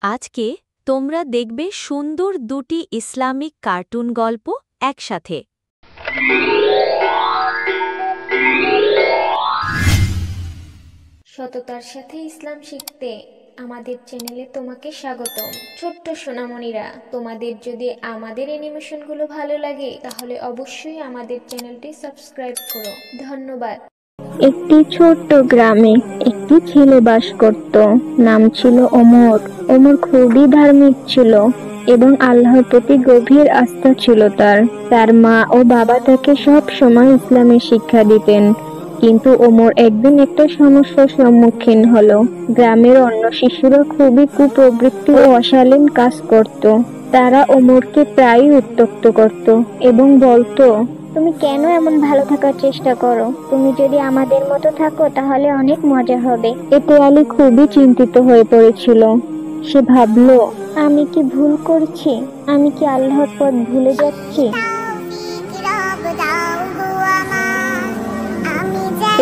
আজকে তোমরা দেখবে সুন্দর দুটি ইসলামিক কার্টুন গল্প একসাথে। সততার সাথে ইসলাম শিখতে আমাদের চ্যানেলে তোমাকে স্বাগতম। ছোট্ট সোনামণিরা, তোমাদের যদি আমাদের অ্যানিমেশনগুলো ভালো লাগে তাহলে অবশ্যই আমাদের চ্যানেলটি সাবস্ক্রাইব করো। ধন্যবাদ। একটি ছোট্ট গ্রামে একটি ছেলে বাস করত। নাম ছিল ওমর। ওমর খুবই ধার্মিক ছিল এবং আল্লাহর প্রতি গভীর আস্থা ছিল তার। তার মা ও বাবা তাকে সব সময় ইসলামের শিক্ষা দিতেন। কিন্তু ওমর একদিন একটা সমস্যার সম্মুখীন হলো। গ্রামের অন্য শিশুরা খুবই কুপ্রবৃত্তি ও অশালীন কাজ করত। তারা ওমরকে প্রায়ই উত্ত্যক্ত করত এবং বলতো, তুমি কেন এমন ভালো থাকার চেষ্টা করো? তুমি যদি আমাদের মতো থাকো তাহলে অনেক মজা হবে। এতে আলী খুবই চিন্তিত হয়ে পড়েছিল। সে ভাবলো, আমি কি ভুল করছি? আমি কি আল্লাহর পথ ভুলে যাচ্ছি?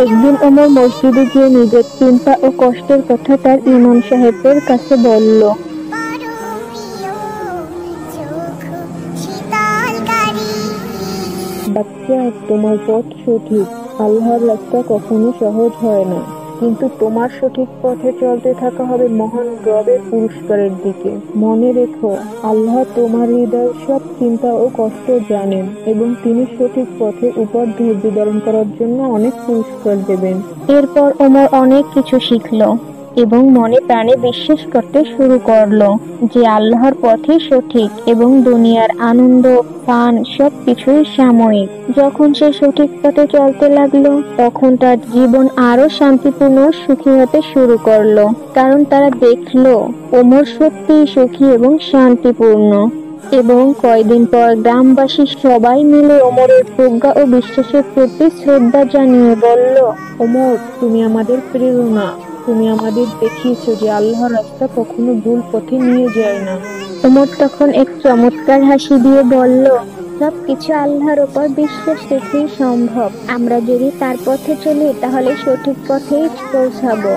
একদিন ওমর মসজিদে গিয়ে নিজের চিন্তা ও কষ্টের কথা তার ইমাম সাহেবের কাছে বলল। বাচ্চা, তোমার পথ সঠিক। আল্লাহর রাস্তা কখনো সহজ হয় না, কিন্তু তোমার সঠিক পথে চলতে থাকা হবে মহান রবের পুরস্কারের দিকে। মনে রেখো, আল্লাহ তোমার হৃদয়ের সব চিন্তা ও কষ্ট জানেন এবং তিনি সঠিক পথের উপর ধৈর্য ধারণ করার জন্য অনেক পুরস্কার দেবেন। এরপর ওমর অনেক কিছু শিখলো এবং মনে প্রাণে বিশ্বাস করতে শুরু করলো যে আল্লাহর পথই সঠিক এবং দুনিয়ার আনন্দ, পান সবকিছুই সাময়িক। যখন সে সঠিক পথে চলতে লাগলো, তখন তার জীবন আরো শান্তিপূর্ণ ও সুখী হতে শুরু করলো, কারণ তারা দেখলো ওমর সত্যিই সুখী এবং শান্তিপূর্ণ। এবং কয়েকদিন পর গ্রামবাসী সবাই মিলে ওমরের প্রজ্ঞা ও বিশ্বাসের প্রতি শ্রদ্ধা জানিয়ে বলল, ওমর, তুমি আমাদের প্রেরণা। তুমি আমাদের দেখিয়েছো যে আল্লাহর রাস্তা কখনো ভুল পথে নিয়ে যায় না। ওমর তখন এক চমৎকার হাসি দিয়ে বলল, সবকিছু আল্লাহর উপর বিশ্বাস রেখেই সম্ভব। আমরা যদি তার পথে চলি তাহলে সঠিক পথেই পৌঁছাবো।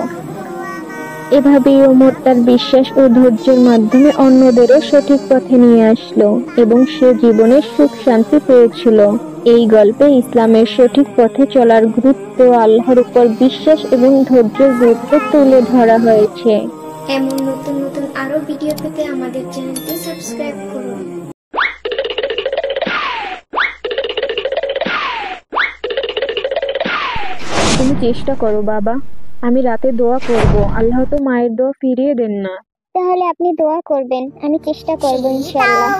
এভাবেই ওমর তার বিশ্বাস ও ধৈর্যের মাধ্যমে অন্যদেরও সঠিক পথে নিয়ে আসলো এবং সে জীবনে সুখ শান্তি পেয়েছিল। এই গল্পে ইসলামের সঠিক পথে চলার গুরুত্ব, আল্লাহর উপর বিশ্বাস এবং ধৈর্যের গুরুত্ব তুলে ধরা হয়েছে। এমন নতুন নতুন আরো ভিডিও পেতে আমাদের চ্যানেলটি সাবস্ক্রাইব করুন। তুমি চেষ্টা করো বাবা, আমি রাতে দোয়া করব। আল্লাহ তো মায়ের দোয়া ফিরিয়ে দেন না। তাহলে আপনি দোয়া করবেন, আমি চেষ্টা করব ইনশাআল্লাহ।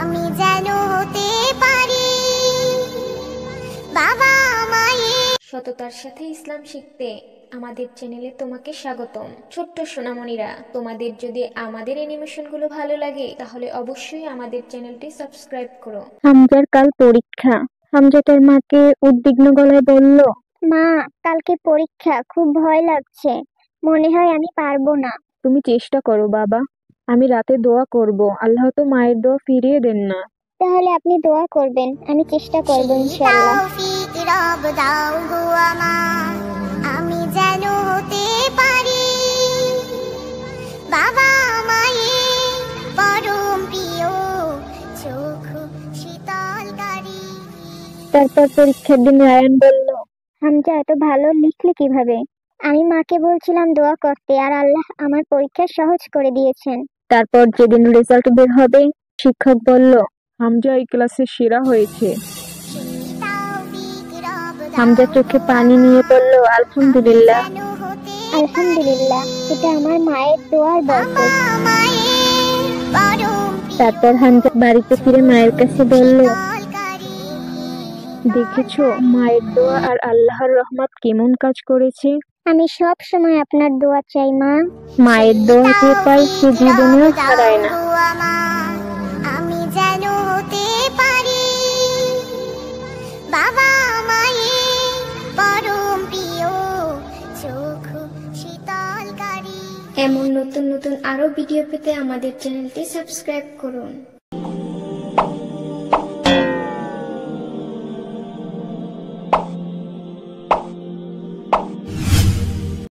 আমি যেন হতে পারি বাবা মায়ের। সততার সাথে ইসলাম শিখতে আমাদের চ্যানেলে তোমাকে স্বাগতম। ছোট্ট সোনামণিরা, তোমাদের যদি আমাদের অ্যানিমেশনগুলো ভালো লাগে তাহলে অবশ্যই আমাদের চ্যানেলটি সাবস্ক্রাইব করো। হামজার কাল পরীক্ষা। হামজা তার মাকে উদ্বিগ্ন গলায় বলল, মা, কালকে পরীক্ষা, খুব ভয় লাগছে। মনে হয় আমি পারবো না। তুমি চেষ্টা করো বাবা, আমি রাতে দোয়া করব। আল্লাহ তো মায়ের দোয়া ফিরিয়ে দেন না। তাহলে আপনি দোয়া করবেন, আমি চেষ্টা করব ইনশাআল্লাহ। আমি যেন হতে পারি বাবা মায়ের পরম প্রিয় চক্ষু শীতলকারী। তারপর পরীক্ষার দিন রায়ান বলল, হামজা, এত ভালো লিখলে কিভাবে? আমি মাকে বলছিলাম দোয়া করতে, আর আল্লাহ আমার পরীক্ষা সহজ করে দিয়েছেন। তারপর যেদিন রেজাল্ট বের হবে, শিক্ষক বলল, হামজা এই ক্লাসে সেরা হয়েছে। হামজা চোখে পানি নিয়ে বলল, আলহামদুলিল্লাহ। আলহামদুলিল্লাহ, এটা আমার মায়ের দোয়ার বরকত। তারপর হামজা বাড়িতে ফিরে মায়ের কাছে বলল, দেখেছো মায়ের দোয়া আর আল্লাহর রহমত কেমন কাজ করেছে? আমি সব সময় আপনার দোয়া চাই মা। মায়ের দোয়া যে পাই সে জীবনেও হারায় না। আমি যেন হতে পারি বাবা মায়ের পরম প্রিয় চক্ষু শীতলকারী। এমন নতুন নতুন আরো ভিডিও পেতে আমাদের চ্যানেলটি সাবস্ক্রাইব করুন।